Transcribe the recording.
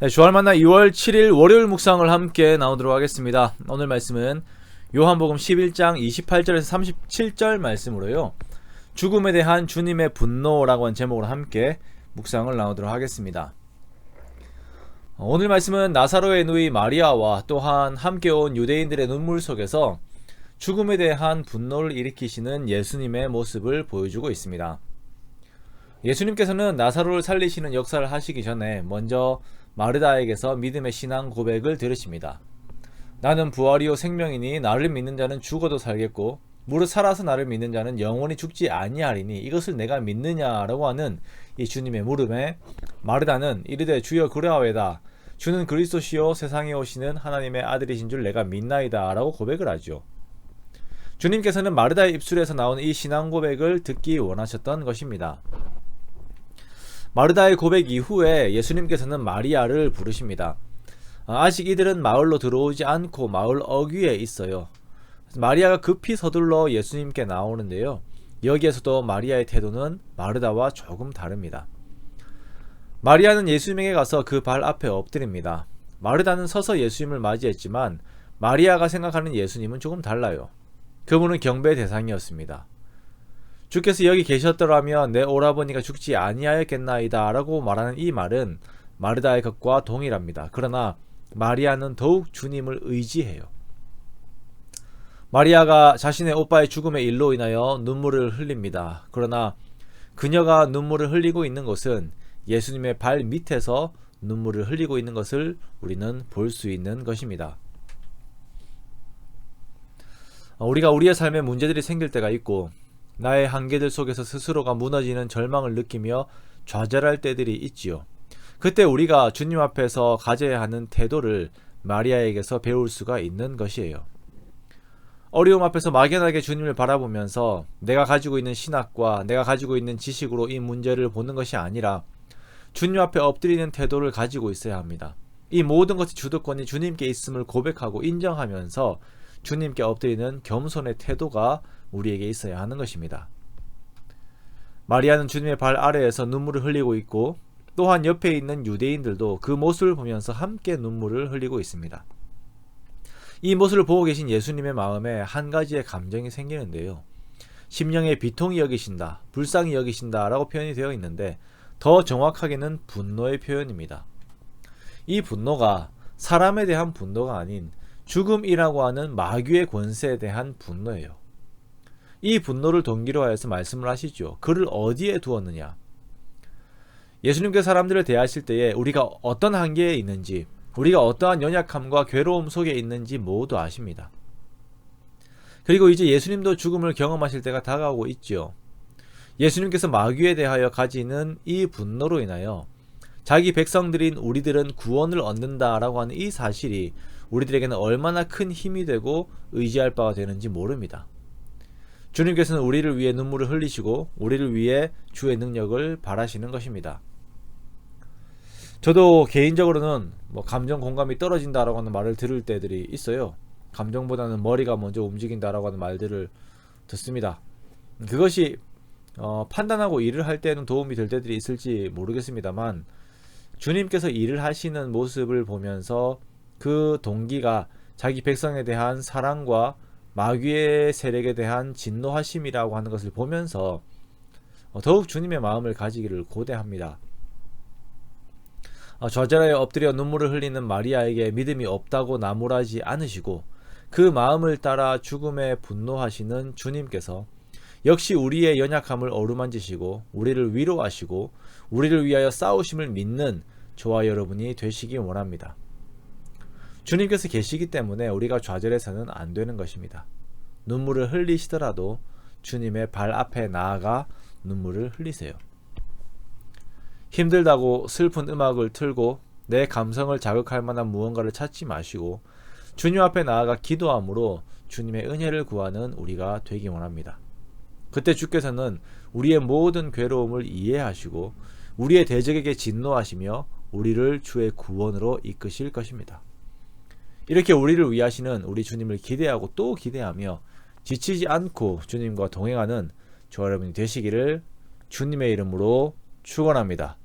네, 주말 만나 2월 7일 월요일 묵상을 함께 나누도록 하겠습니다. 오늘 말씀은 요한복음 11장 28절에서 37절 말씀으로요. 죽음에 대한 주님의 분노라고 하는 제목으로 함께 묵상을 나누도록 하겠습니다. 오늘 말씀은 나사로의 누이 마리아와 또한 함께 온 유대인들의 눈물 속에서 죽음에 대한 분노를 일으키시는 예수님의 모습을 보여주고 있습니다. 예수님께서는 나사로를 살리시는 역사를 하시기 전에 먼저 마르다에게서 믿음의 신앙 고백을 들으십니다. 나는 부활이요 생명이니 나를 믿는 자는 죽어도 살겠고 무릇 살아서 나를 믿는 자는 영원히 죽지 아니하리니 이것을 내가 믿느냐라고 하는 이 주님의 물음에 마르다는 이르되 주여 그러하외다. 주는 그리스도시요 세상에 오시는 하나님의 아들이신 줄 내가 믿나이다 라고 고백을 하죠. 주님께서는 마르다의 입술에서 나오는 이 신앙 고백을 듣기 원하셨던 것입니다. 마르다의 고백 이후에 예수님께서는 마리아를 부르십니다. 아직 이들은 마을로 들어오지 않고 마을 어귀에 있어요. 마리아가 급히 서둘러 예수님께 나오는데요. 여기에서도 마리아의 태도는 마르다와 조금 다릅니다. 마리아는 예수님에게 가서 그 발 앞에 엎드립니다. 마르다는 서서 예수님을 맞이했지만 마리아가 생각하는 예수님은 조금 달라요. 그분은 경배의 대상이었습니다. 주께서 여기 계셨더라면 내 오라버니가 죽지 아니하였겠나이다 라고 말하는 이 말은 마르다의 것과 동일합니다. 그러나 마리아는 더욱 주님을 의지해요. 마리아가 자신의 오빠의 죽음의 일로 인하여 눈물을 흘립니다. 그러나 그녀가 눈물을 흘리고 있는 것은 예수님의 발 밑에서 눈물을 흘리고 있는 것을 우리는 볼 수 있는 것입니다. 우리가 우리의 삶에 문제들이 생길 때가 있고 나의 한계들 속에서 스스로가 무너지는 절망을 느끼며 좌절할 때들이 있지요. 그때 우리가 주님 앞에서 가져야 하는 태도를 마리아에게서 배울 수가 있는 것이에요. 어려움 앞에서 막연하게 주님을 바라보면서 내가 가지고 있는 신학과 내가 가지고 있는 지식으로 이 문제를 보는 것이 아니라 주님 앞에 엎드리는 태도를 가지고 있어야 합니다. 이 모든 것의 주도권이 주님께 있음을 고백하고 인정하면서 주님께 엎드리는 겸손의 태도가 우리에게 있어야 하는 것입니다. 마리아는 주님의 발 아래에서 눈물을 흘리고 있고 또한 옆에 있는 유대인들도 그 모습을 보면서 함께 눈물을 흘리고 있습니다. 이 모습을 보고 계신 예수님의 마음에 한 가지의 감정이 생기는데요. 심령의 비통이 여기신다, 불쌍히 여기신다 라고 표현이 되어 있는데 더 정확하게는 분노의 표현입니다. 이 분노가 사람에 대한 분노가 아닌 죽음이라고 하는 마귀의 권세에 대한 분노예요. 이 분노를 동기로 하여서 말씀을 하시죠. 그를 어디에 두었느냐? 예수님께서 사람들을 대하실 때에 우리가 어떤 한계에 있는지, 우리가 어떠한 연약함과 괴로움 속에 있는지 모두 아십니다. 그리고 이제 예수님도 죽음을 경험하실 때가 다가오고 있죠. 예수님께서 마귀에 대하여 가지는 이 분노로 인하여 자기 백성들인 우리들은 구원을 얻는다라고 하는 이 사실이 우리들에게는 얼마나 큰 힘이 되고 의지할 바가 되는지 모릅니다. 주님께서는 우리를 위해 눈물을 흘리시고 우리를 위해 주의 능력을 바라시는 것입니다. 저도 개인적으로는 감정 공감이 떨어진다라고 하는 말을 들을 때들이 있어요. 감정보다는 머리가 먼저 움직인다라고 하는 말들을 듣습니다. 그것이 판단하고 일을 할 때는 도움이 될 때들이 있을지 모르겠습니다만 주님께서 일을 하시는 모습을 보면서 그 동기가 자기 백성에 대한 사랑과 마귀의 세력에 대한 진노하심이라고 하는 것을 보면서 더욱 주님의 마음을 가지기를 고대합니다. 좌절하여 엎드려 눈물을 흘리는 마리아에게 믿음이 없다고 나무라지 않으시고 그 마음을 따라 죽음에 분노하시는 주님께서 역시 우리의 연약함을 어루만지시고 우리를 위로하시고 우리를 위하여 싸우심을 믿는 저와 여러분이 되시기 원합니다. 주님께서 계시기 때문에 우리가 좌절해서는 안 되는 것입니다. 눈물을 흘리시더라도 주님의 발 앞에 나아가 눈물을 흘리세요. 힘들다고 슬픈 음악을 틀고 내 감성을 자극할 만한 무언가를 찾지 마시고 주님 앞에 나아가 기도함으로 주님의 은혜를 구하는 우리가 되기 원합니다. 그때 주께서는 우리의 모든 괴로움을 이해하시고 우리의 대적에게 진노하시며 우리를 주의 구원으로 이끄실 것입니다. 이렇게 우리를 위하시는 우리 주님을 기대하고 또 기대하며 지치지 않고 주님과 동행하는 저와 여러분이 되시기를 주님의 이름으로 축원합니다.